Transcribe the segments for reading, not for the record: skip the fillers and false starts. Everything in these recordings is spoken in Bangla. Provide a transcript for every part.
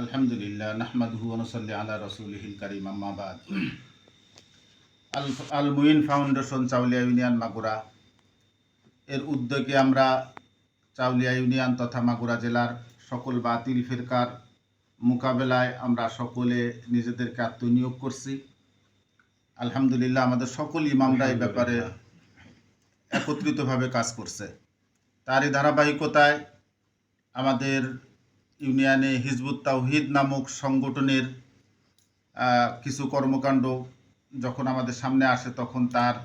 আলহামদুলিল্লাহ নাহমাদুহু ওয়া নুসাল্লি আলা রাসূলিহিল কারীম আম্মা বাদ। আল মুইন ফাউন্ডেশন চাউলিয়া ইউনিয়ন মাগুরা এর উদ্যোগে আমরা চাউলিয়া ইউনিয়ন তথা মাগুরা জেলার সকল বাতিল ফিরকার মোকাবেলায় আমরা সকলে নিজেদেরকে আত্মনিয়োগ করছি। আলহামদুলিল্লাহ আমাদের সকল ইমামরা এই ব্যাপারে একত্রিতভাবে কাজ করছে। তারই ধারাবাহিকতায় আমাদের ইউনিয়নে হিজবুত তাওহীদ নামক সংগঠনের কিছু কর্মকাণ্ড যখন আমাদের সামনে আসে তখন তার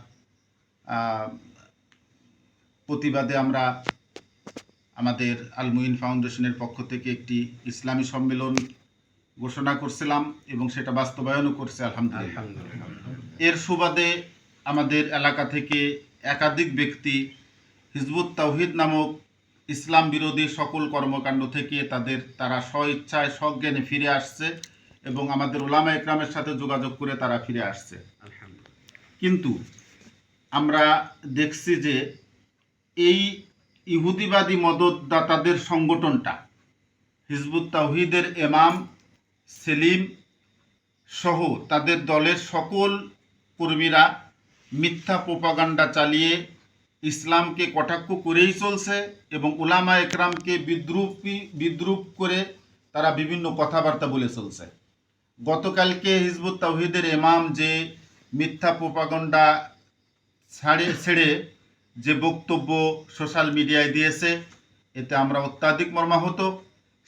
প্রতিবাদে আমরা আমাদের আল মুইন ফাউন্ডেশনের পক্ষ থেকে একটি ইসলামী সম্মেলন ঘোষণা করছিলাম এবং সেটা বাস্তবায়নও করছে আলহামদুলিল্লাহ। এর সুবাদে আমাদের এলাকা থেকে একাধিক ব্যক্তি হিজবুত তাওহীদ নামক ইসলাম বিরোধী সকল কর্মকাণ্ড থেকে তারা স্বইচ্ছায় সজ্ঞানে ফিরে আসছে এবং আমাদের উলামা ইকরামের সাথে যোগাযোগ করে তারা ফিরে আসছে। কিন্তু আমরা দেখছি যে এই ইহুদিবাদী মদতদাতাদের সংগঠনটা হিজবুত তাওহীদের ইমাম সেলিম সহ তাদের দলের সকল কর্মীরা মিথ্যা প্রোপাগান্ডা চালিয়ে ইসলামকে কটাক্ষ করেই চলছে এবং উলামা একরামকে বিদ্রুপ করে তারা বিভিন্ন কথাবার্তা বলে চলছে। গতকালকে হিজবুত তাওহীদের ইমাম যে মিথ্যা প্রোপাগান্ডা ছেড়ে যে বক্তব্য সোশ্যাল মিডিয়ায় দিয়েছে এতে আমরা অত্যাধিক মর্মাহত।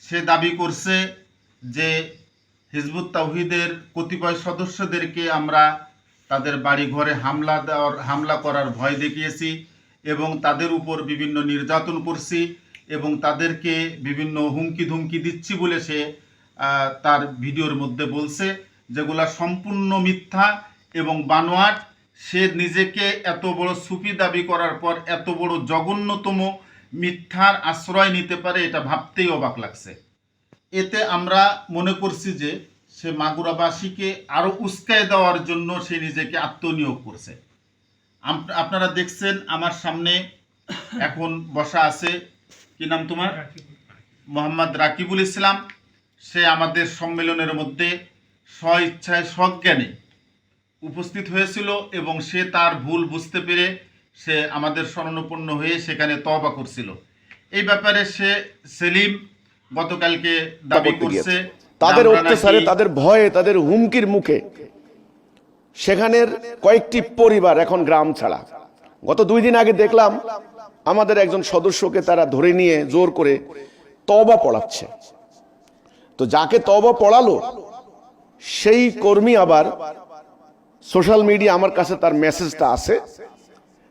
সে দাবি করছে যে হিজবুত তাওহীদের কতিপয় সদস্যদেরকে আমরা তাদের বাড়ি ঘরে হামলা করার ভয় দেখিয়েছি এবং তাদের উপর বিভিন্ন নির্যাতন করছি এবং তাদেরকে বিভিন্ন হুমকি ধুমকি দিচ্ছি বলে সে তার ভিডিওর মধ্যে বলছে, যেগুলা সম্পূর্ণ মিথ্যা এবং বানোয়াট। সে নিজেকে এত বড় সুফি দাবি করার পর এত বড় জঘন্যতম মিথ্যার আশ্রয় নিতে পারে এটা ভাবতেই অবাক লাগছে। এতে আমরা মনে করছি যে সে মাগুরাবাসীকে আরও উস্কায় দেওয়ার জন্য সে নিজেকে আত্মনিয়োগ করছে। আপনারা দেখছেন আমার সামনে এখন বসা আছে, কি নাম তোমার? মোহাম্মদ রাকিবুল ইসলাম। সে আমাদের সম্মেলনের মধ্যে স্বইচ্ছায় সজ্ঞানে উপস্থিত হয়েছিল এবং সে তার ভুল বুঝতে পেরে সে আমাদের শরণাপন্ন হয়ে সেখানে তওবা করছিল। এই ব্যাপারে সেলিম গতকালকে দাবি করছে তাদের অত্যাচারে, তাদের ভয়ে, তাদের হুমকির মুখে সেখানের কয়েকটি পরিবার এখন গ্রাম ছাড়া। গত 2 দিন আগে দেখলাম আমাদের একজন সদস্যকে তারা ধরে নিয়ে জোর করে তওবা পড়াচ্ছে। তো যাকে তওবা পড়ালো সেই কর্মী আবার সোশ্যাল মিডিয়া, আমার কাছে তার মেসেজটা আছে,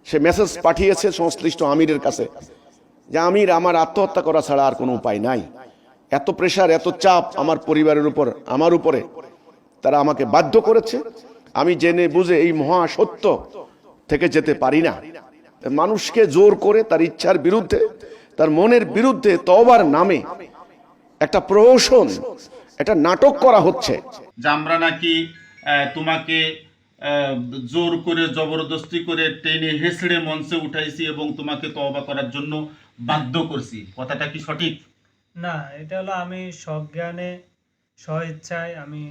সে মেসেজ পাঠিয়েছে সংশ্লিষ্ট আমিরের কাছে যে আমির, আমার আত্মহত্যা করা ছাড়া আর কোনো উপায় নাই, এত প্রেশার, এত চাপ আমার পরিবারের উপর, আমার উপরে, তারা আমাকে বাধ্য করেছে, আমি জেনে বুঝে এই মহা সত্য থেকে যেতে পারি না। মানুষকে জোর করে তার ইচ্ছার বিরুদ্ধে, তার মনের বিরুদ্ধে তওবার নামে একটা প্রহসন, একটা নাটক করা হচ্ছে যে আমরা নাকি তোমাকে জোর করে জবরদস্তি করে টেনে হেসড়ে মঞ্চে উঠাইছি এবং তোমাকে তওবা করার জন্য বাধ্য করছি। কথাটা কি সঠিক? না, এটা হলো আমি সজ্ঞানে স্বইচ্ছায় আমি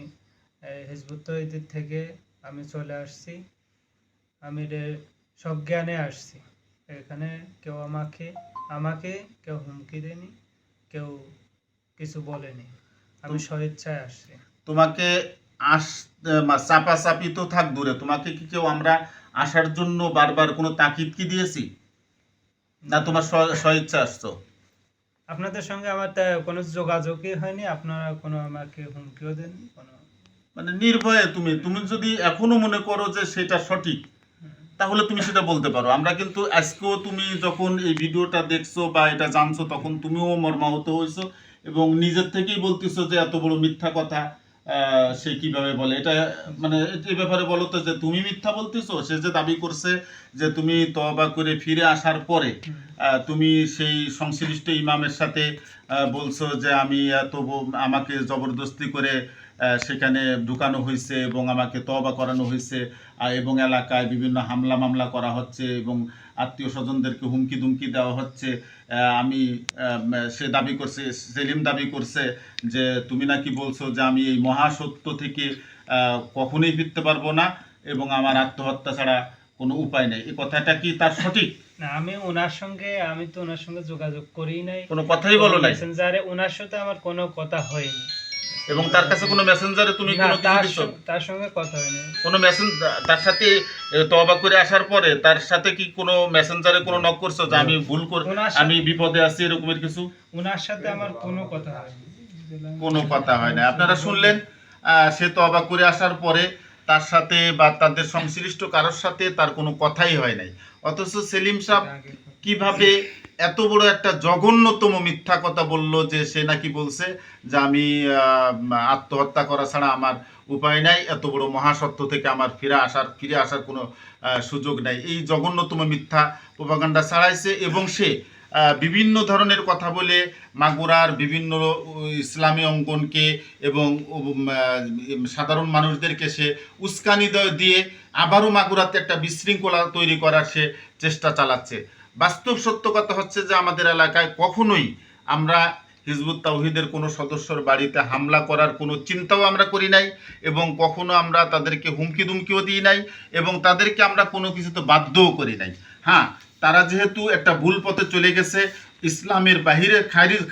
হিজবুত তাওহীদের থেকে আমি চলে আসছি। আমি সজ্ঞানে আসছি এখানে। কেউ আমাকে কেউ হুমকি দেয়নি, কেউ কিছু বলেনি, আমি স্বইচ্ছায় আসছি। তোমাকে চাপাচাপি তো থাক দূরে, তোমাকে কি কেউ আমরা আসার জন্য বারবার কোনো তাকিদ কি দিয়েছি? না, তোমার স্বইচ্ছা আসছো? আপনাদের সঙ্গে আমার কোনো যোগাযোগই হয়নি, আপনারা কোনো আমাকে হুমকিও দেননি, কোনো মানে নির্ভয়ে তুমি যদি এখনো মনে করো যে সেটা সঠিক তাহলে তুমি সেটা বলতে পারো। আমরা কিন্তু আজকেও তুমি যখন এই ভিডিওটা দেখছো বা এটা জানছো তখন তুমিও মর্মাহত হয়েছো এবং নিজের থেকেই বলতেছো যে এত বড় মিথ্যা কথা সে কিভাবে বলে। এটা মানে এই ব্যাপারে বলো তো, যে তুমি মিথ্যা বলতেছো। সে যে দাবি করছে যে তুমি তওবা করে ফিরে আসার পরে তুমি সেই সংশ্লিষ্ট ইমামের সাথে বলছো যে আমাকে জবরদস্তি করে সেখানে ঢুকানো হয়েছে এবং আমাকে তওবা করানো হয়েছে এবং এলাকায় বিভিন্ন হামলা মামলা করা হচ্ছে এবং আত্মীয় স্বজনদেরকে হুমকি দুমকি দেওয়া হচ্ছে। সে দাবি করছে, সেলিম দাবি করছে যে তুমি নাকি বলছো যে আমি এই মহাসত্য থেকে কখনোই ফিরতে পারবো না এবং আমার আত্মহত্যা ছাড়া কোনো উপায় নেই। এই কথাটা কি তার সঠিক? না, আমি তো ওনার সঙ্গে যোগাযোগ করি নাই, কোনো কথাই বলো নাই মেসেঞ্জারে ওনার সাথে আমার কোনো কথা হয়নি। এবং তার কাছে কোনো মেসেঞ্জারে তুমি না, কোনো কিছু দিছো? তার সঙ্গে কথা হয়নি। কোনো তার সাথে তওবা করে আসার পরে তার সাথে কি কোনো মেসেঞ্জারে কোনো নক করছো যে আমি ভুল করে, আমি বিপদে আছি, এরকমের কিছু? ওনার সাথে আমার কোনো কথা হয়নি, কোনো কথা হয় না। আপনারা শুনলেন, সে তওবা করে আসার পরে তার সাথে বা তাদের সংশ্লিষ্ট কারোর সাথে তার কোনো কথাই হয় নাই। অথচ সেলিম সাহেব কিভাবে এত বড় একটা জঘন্যতম মিথ্যা কথা বলল যে সে নাকি বলছে যে আমি আত্মহত্যা করা ছাড়া আমার উপায় নাই, এত বড় মহাসত্য থেকে আমার ফিরে আসার কোনো সুযোগ নাই। এই জঘন্যতম মিথ্যা প্রোপাগান্ডা ছাড়াইছে এবং সে বিভিন্ন ধরনের কথা বলে মাগুরার বিভিন্ন ইসলামী অঙ্গনকে এবং সাধারণ মানুষদেরকে সে উস্কানি দিয়ে আবারও মাগুরাতে একটা বিশৃঙ্খলা তৈরি করার সে চেষ্টা চালাচ্ছে। বাস্তব সত্য কথা হচ্ছে যে আমাদের এলাকায় কখনোই আমরা হিজবুত তাওহীদের কোনো সদস্যর বাড়িতে হামলা করার কোনো চিন্তাও আমরা করি নাই এবং কখনো আমরা তাদেরকে হুমকি দুমকিও দিই নাই এবং তাদেরকে আমরা কোনো কিছুতে বাধ্যও করি নাই। হ্যাঁ, তারা যেহেতু একটা ভুল পথে চলে গেছে, ইসলামের বাহিরে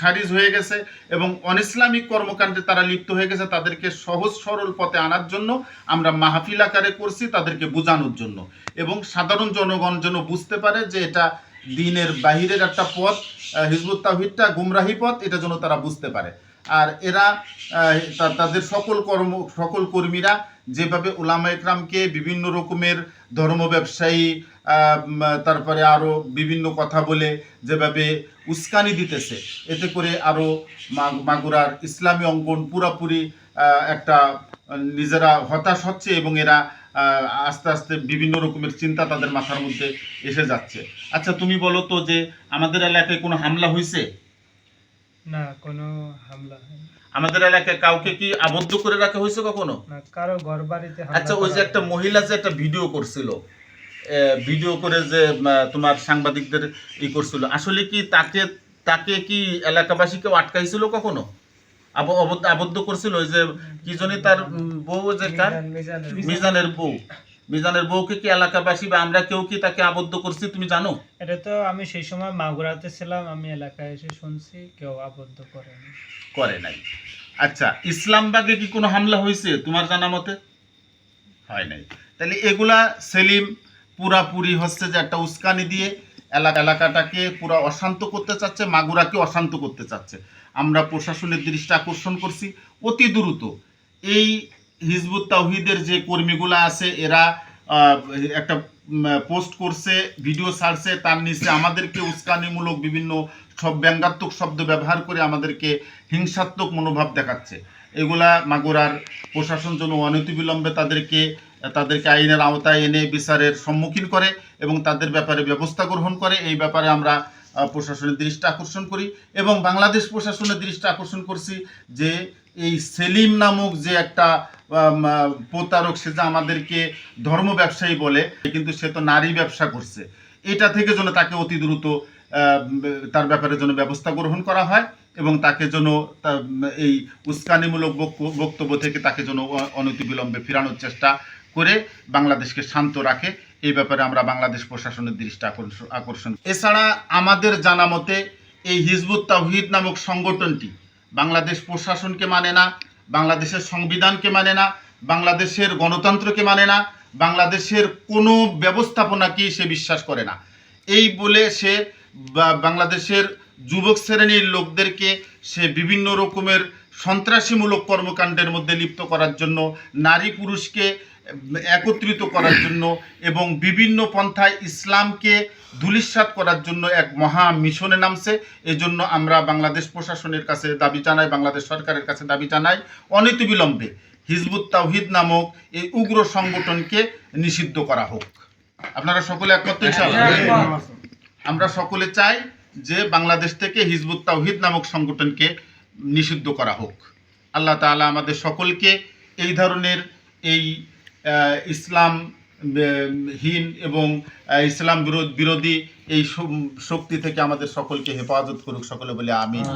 খারিজ হয়ে গেছে এবং অনইসলামিক কর্মকাণ্ডে তারা লিপ্ত হয়ে গেছে, তাদেরকে সহজ সরল পথে আনার জন্য আমরা মাহফিল আকারে করছি, তাদেরকে বোঝানোর জন্য এবং সাধারণ জনগণ যেন বুঝতে পারে যে এটা দিনের বাহিরের একটা পথ, হিজবুত তাওহীদটা গুমরাহি পথ, এটা যেন তারা বুঝতে পারে। আর এরা তাদের সকল কর্মীরা যেভাবে উলামা ইকরামকে বিভিন্ন রকমের ধর্ম ব্যবসায়ী, তারপরে আরও বিভিন্ন কথা বলে যেভাবে উস্কানি দিতেছে, এতে করে আরও মাগুরার ইসলামী অঙ্গন পুরাপুরি একটা নিজেরা হতাশ হচ্ছে এবং এরা আস্তে আস্তে বিভিন্ন রকমের চিন্তা তাদের মাথার মধ্যে এসে যাচ্ছে। আচ্ছা, তুমি বলো তো যে আমাদের এলাকায় কোনো হামলা হয়েছে? না, কোনো হামলা হয়নি। আমাদের এলাকায় কাউকে কি আবদ্ধ করে রাখা হয়েছে কখনো? না, কারো ঘর বাড়িতে। আচ্ছা, ওই যে একটা মহিলা যে একটা ভিডিও করছিল, ভিডিও করে যে তোমার সাংবাদিকদের করছিল, আসলে কি তাকে কি এলাকাবাসী কেউ আটকাইছিল কখনো? আবদ্ধ করছিল? ওই যে কি জানি তার বউ, যে কার, মিজানের বউকে কি এলাকাবাসী বা আমরা কেউ কি তাকে আবদ্ধ করছি, তুমি জানো? এটা তো আমি সেই সময় মাগুরাতে ছিলাম, আমি এলাকায় এসে শুনছি কেউ আবদ্ধ করে নাই। আচ্ছা, ইসলামবাগে কি কোনো হামলা হয়েছে তোমার জানা মতে? হয় নাই। তাহলে এগুলা সেলিম পুরাপুরি হচ্ছে যে একটা উস্কানি দিয়ে এলাকাটাকে পুরা অশান্ত করতে চাচ্ছে, মাগুরাকে অশান্ত করতে চাচ্ছে। আমরা প্রশাসনের দৃষ্টি আকর্ষণ করছি অতি দ্রুত এই হিজবুত তাওহীদের যে কর্মীগুলো আছে এরা একটা পোস্ট করছে, ভিডিও ছাড়ছে, তার নিচে আমাদেরকে উস্কানিমূলক বিভিন্ন ব্যঙ্গাত্মক শব্দ ব্যবহার করে আমাদেরকে হিংসাত্মক মনোভাব দেখাচ্ছে। এগুলা মাগুরার প্রশাসন যেন অনতিবিলম্বে তাদেরকে আইনের আওতায় এনে বিচারের সম্মুখীন করে এবং তাদের ব্যাপারে ব্যবস্থা গ্রহণ করে, এই ব্যাপারে আমরা প্রশাসনের দৃষ্টি আকর্ষণ করি এবং বাংলাদেশ প্রশাসনের দৃষ্টি আকর্ষণ করছি যে এই সেলিম নামক যে একটা প্রতারক, সে যে আমাদেরকে ধর্ম ব্যবসায়ী বলে কিন্তু সে তো নারী ব্যবসা করছে, এটা থেকে যেন তাকে অতি দ্রুত তার ব্যাপারে যেন ব্যবস্থা গ্রহণ করা হয় এবং তাকে যেন এই উস্কানিমূলক বক্তব্য থেকে তাকে যেন অনতিবিলম্বে ফেরানোর চেষ্টা করে বাংলাদেশকে শান্ত রাখে, এই ব্যাপারে আমরা বাংলাদেশ প্রশাসনের দৃষ্টি আকর্ষণ। এছাড়া আমাদের জানা মতে এই হিজবুত তাওহীদ নামক সংগঠনটি বাংলাদেশ প্রশাসনকে মানে না, বাংলাদেশের সংবিধানকে মানে না, বাংলাদেশের গণতন্ত্রকে মানে না, বাংলাদেশের কোনো ব্যবস্থাপনাকেই সে বিশ্বাস করে না। এই বলে সে বাংলাদেশের যুবক শ্রেণীর লোকদেরকে সে বিভিন্ন রকমের সন্ত্রাসীমূলক কর্মকাণ্ডের মধ্যে লিপ্ত করার জন্য, নারী পুরুষকে একত্রিত করার জন্য এবং বিভিন্ন পন্থায় ইসলামকে ধূলিসাৎ করার জন্য এক মহা মিশনে নামছে। এজন্য আমরা বাংলাদেশ প্রশাসনের কাছে দাবি জানাই, বাংলাদেশ সরকারের কাছে দাবি জানাই, অনতিবিলম্বে হিজবুত তাওহীদ নামক এই উগ্র সংগঠনকে নিষিদ্ধ করা হোক। আপনারা সকলে একমত ইনশাআল্লাহ? আমরা সকলে চাই যে বাংলাদেশ থেকে হিজবুত তাওহীদ নামক সংগঠনকে নিষিদ্ধ করা হোক। আল্লাহ তাআলা আমাদের সকলকে এই ধরনের এই ইসলাম হীন এবং ইসলাম বিরোধী এই শক্তি থেকে আমাদের সকলকে হেফাজত করুক সকলে বলে আমিন।